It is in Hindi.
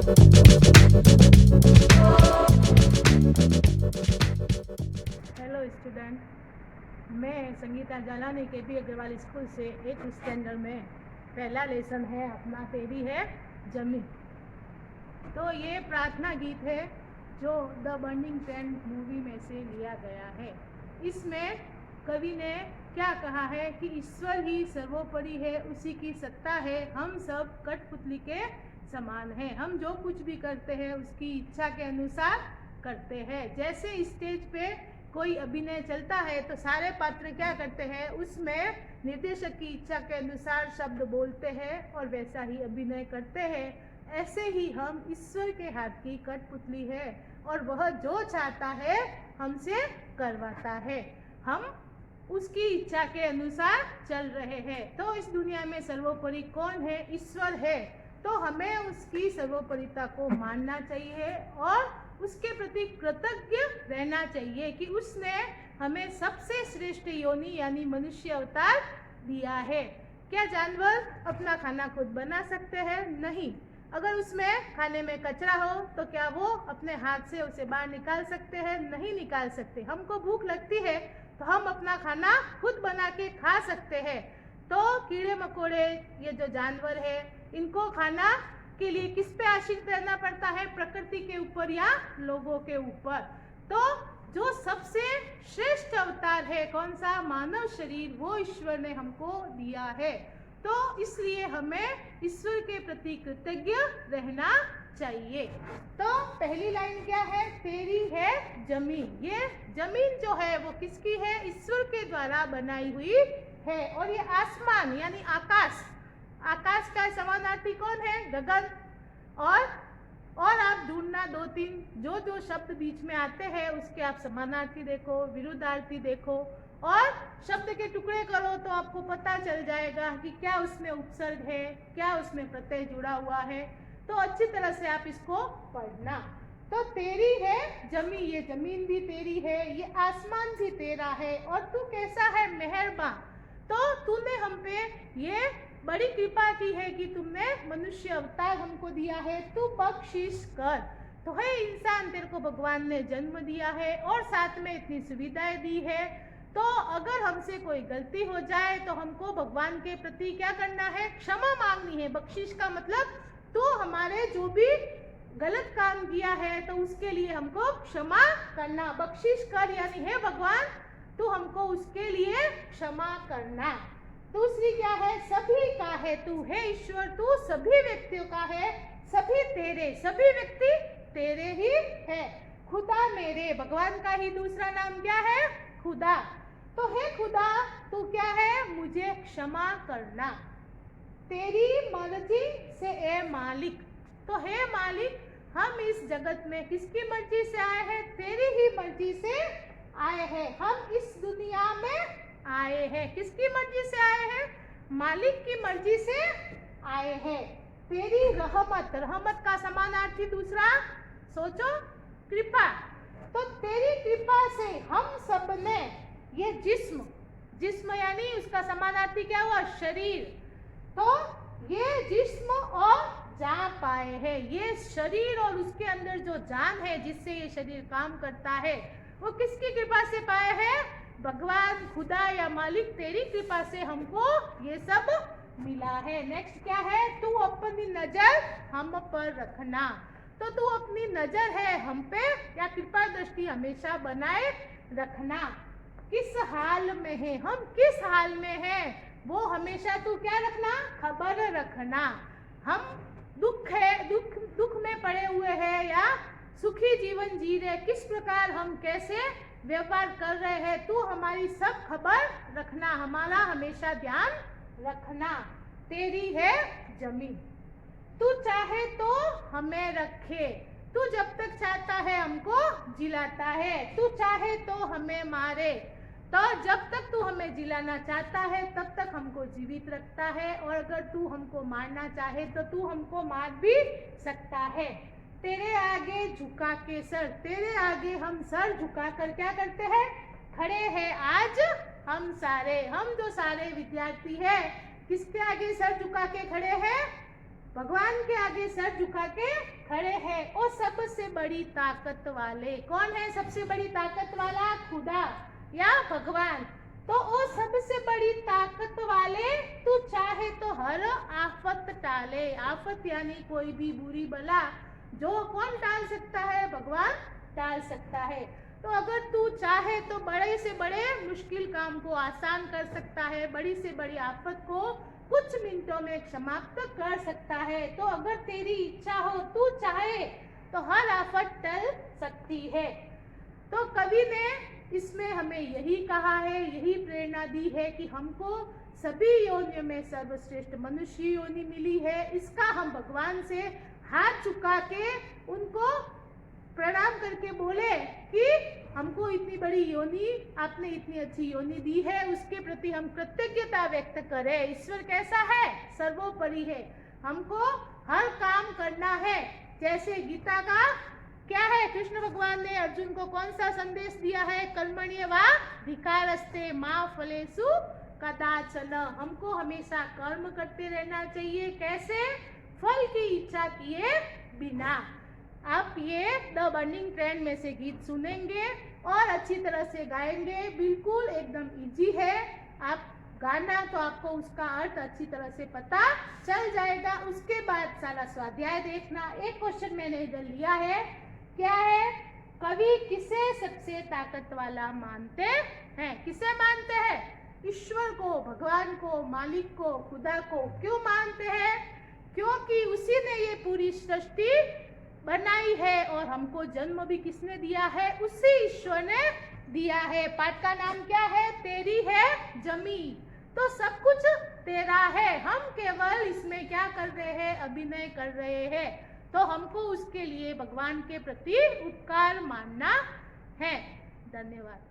हेलो स्टूडेंट, मैं संगीता जालानी के बी अग्रवाल स्कूल से 8th स्टैंडर्ड में पहला लेसन है अपना तेरी है जमी। तो ये प्रार्थना गीत है जो द बर्निंग ट्रेंड मूवी में से लिया गया है। इसमें कवि ने क्या कहा है कि ईश्वर ही सर्वोपरि है, उसी की सत्ता है, हम सब कठपुतली के समान हैं, हम जो कुछ भी करते हैं उसकी इच्छा के अनुसार करते हैं। जैसे स्टेज पे कोई अभिनय चलता है तो सारे पात्र क्या करते हैं, उसमें निर्देशक की इच्छा के अनुसार शब्द बोलते हैं और वैसा ही अभिनय करते हैं। ऐसे ही हम ईश्वर के हाथ की कठपुतली है और वह जो चाहता है हमसे करवाता है, हम उसकी इच्छा के अनुसार चल रहे हैं। तो इस दुनिया में सर्वोपरि कौन है? ईश्वर है। तो हमें उसकी सर्वोपरिता को मानना चाहिए और उसके प्रति कृतज्ञ रहना चाहिए कि उसने हमें सबसे श्रेष्ठ योनि यानी मनुष्य अवतार दिया है। क्या जानवर अपना खाना खुद बना सकते हैं? नहीं। अगर उसमें खाने में कचरा हो तो क्या वो अपने हाथ से उसे बाहर निकाल सकते हैं? नहीं निकाल सकते। हमको भूख लगती है तो हम अपना खाना खुद बना के खा सकते हैं। तो कीड़े मकोड़े, ये जो जानवर है, इनको खाना के लिए किस पे आश्रित रहना पड़ता है? प्रकृति के ऊपर या लोगों के ऊपर। तो जो सबसे श्रेष्ठ अवतार है कौन सा? मानव शरीर, वो ईश्वर ने हमको दिया है। तो इसलिए हमें ईश्वर के प्रति कृतज्ञ रहना चाहिए। तो पहली लाइन क्या है? तेरी है जमीन। ये जमीन जो है वो किसकी है? ईश्वर के द्वारा बनाई हुई है। और ये आसमान यानी आकाश, आकाश का समानार्थी कौन है? गगन। और आप ढूंढना 2-3 जो शब्द बीच में आते हैं उसके आप समानार्थी देखो, विरुद्धार्थी देखो और शब्द के टुकड़े करो तो आपको पता चल जाएगा कि क्या उसमें उपसर्ग है, क्या उसमें प्रत्यय जुड़ा हुआ है। तो अच्छी तरह से आप इसको पढ़ना। तो तेरी है जमीन, ये जमीन भी तेरी है, ये आसमान भी तेरा है और तू कैसा है? मेहरबान। तो तूने हम पे ये बड़ी कृपा की है कि तुमने मनुष्य अवतार हमको दिया है, तू बख्शिश कर। तो है इंसान, तेरे को भगवान ने जन्म दिया है और साथ में इतनी सुविधाएं दी है। तो अगर हमसे कोई गलती हो जाए तो हमको भगवान के प्रति क्या करना है? क्षमा मांगनी है। बख्शिश का मतलब तू हमारे जो भी गलत काम किया है तो उसके लिए हमको क्षमा करना। बख्शिश कर यानी हे भगवान तू हमको उसके लिए क्षमा करना। दूसरी क्या है? सभी का है तू, हे ईश्वर तू सभी व्यक्तियों का है, सभी तेरे, सभी व्यक्ति तेरे ही है। खुदा मेरे, भगवान का ही दूसरा नाम क्या है? खुदा। तो हे खुदा तू क्या है? मुझे क्षमा करना। तेरी मर्जी से ए मालिक। तो हे मालिक, हम इस जगत में किसकी मर्जी से आए हैं? तेरी ही मर्जी से आए हैं। हम इस दुनिया में आए हैं, किसकी मर्जी से आए हैं? मालिक की मर्जी से आए हैं। तेरी रहमत, रहमत का समानार्थी दूसरा सोचो, कृपा। तो तेरी कृपा से हम सब ने ये जिस्म, जिस्म यानी उसका समानार्थी क्या हुआ? शरीर। तो ये जिस्म और जान पाए हैं। ये शरीर और उसके अंदर जो जान है जिससे ये शरीर काम करता है वो किसकी कृपा से पाए हैं? भगवान, खुदा या मालिक तेरी कृपा से हमको ये सब मिला है। नेक्स्ट क्या है? तू अपनी नजर हम पर रखना। तो तू अपनी नजर है हम पे या कृपा दृष्टि हमेशा बनाए रखना। किस हाल में है? हम किस हाल में हैं वो हमेशा तू क्या रखना? खबर रखना। हम दुख में पड़े हुए हैं या सुखी जीवन जी रहे, किस प्रकार हम कैसे व्यवहार कर रहे हैं, तू हमारी सब खबर रखना, हमारा हमेशा ध्यान रखना। तेरी है जमीन। तू चाहे तो हमें रखे, तू जब तक चाहता है हमको जिलाता है, तू चाहे तो हमें मारे, तो जब तक तू हमें जिलाना चाहता है तब तक हमको जीवित रखता है और अगर तू हमको मारना चाहे तो तू हमको मार भी सकता है। तेरे आगे झुका के सर, तेरे आगे हम सर झुका कर क्या करते हैं? खड़े हैं आज हम सारे, हम जो सारे विद्यार्थी हैं किसके आगे सर झुका के खड़े हैं? भगवान के आगे सर झुका के खड़े हैं। और सबसे बड़ी ताकत वाले कौन है? सबसे बड़ी ताकत वाला खुदा या भगवान। तो वो सबसे बड़ी ताकत वाले तू चाहे तो हर आफत टाले। आफत यानी कोई भी बुरी बला जो कौन टाल सकता है? भगवान टाल सकता है। तो अगर तू चाहे तो बड़े से बड़े मुश्किल काम को आसान कर सकता है, बड़ी से बड़ी आफत को कुछ मिनटों में समाप्त कर सकता है। तो अगर तेरी इच्छा हो, तू चाहे तो हर आफत टल सकती है। तो कवि ने इसमें हमें यही कहा है, यही प्रेरणा दी है कि हमको सभी योनियों में सर्वश्रेष्ठ मनुष्य योनि मिली है। इसका हम भगवान से हाथ झुका के उनको प्रणाम करके बोले कि हमको इतनी बड़ी योनि, आपने इतनी अच्छी योनि दी है, उसके प्रति हम कृतज्ञता व्यक्त करें। ईश्वर कैसा है? सर्वोपरि है। हमको हर काम करना है। जैसे गीता का क्या है? कृष्ण भगवान ने अर्जुन को कौन सा संदेश दिया है? कर्मण्येवाधिकारस्ते मा फलेषु कदाचन। हमको हमेशा कर्म करते रहना चाहिए। कैसे? फल की इच्छा किए बिना। आप ये द बर्निंग ट्रेन में से गीत सुनेंगे और अच्छी तरह से गाएंगे। बिल्कुल एकदम इजी है। आप गाना तो आपको उसका अर्थ अच्छी तरह से पता चल जाएगा। उसके बाद सारा स्वाध्याय देखना। एक क्वेश्चन मैंने इधर लिया है, क्या है? कवि किसे सबसे ताकत वाला मानते हैं? किसे मानते हैं? ईश्वर को, भगवान को, मालिक को, खुदा को। क्यों मानते हैं? क्योंकि उसी ने ये पूरी सृष्टि बनाई है और हमको जन्म भी किसने दिया है? उसी ईश्वर ने दिया है। पाठ का नाम क्या है? तेरी है जमी। तो सब कुछ तेरा है, हम केवल इसमें क्या कर रहे हैं? अभिनय कर रहे हैं। तो हमको उसके लिए भगवान के प्रति उपकार मानना है। धन्यवाद।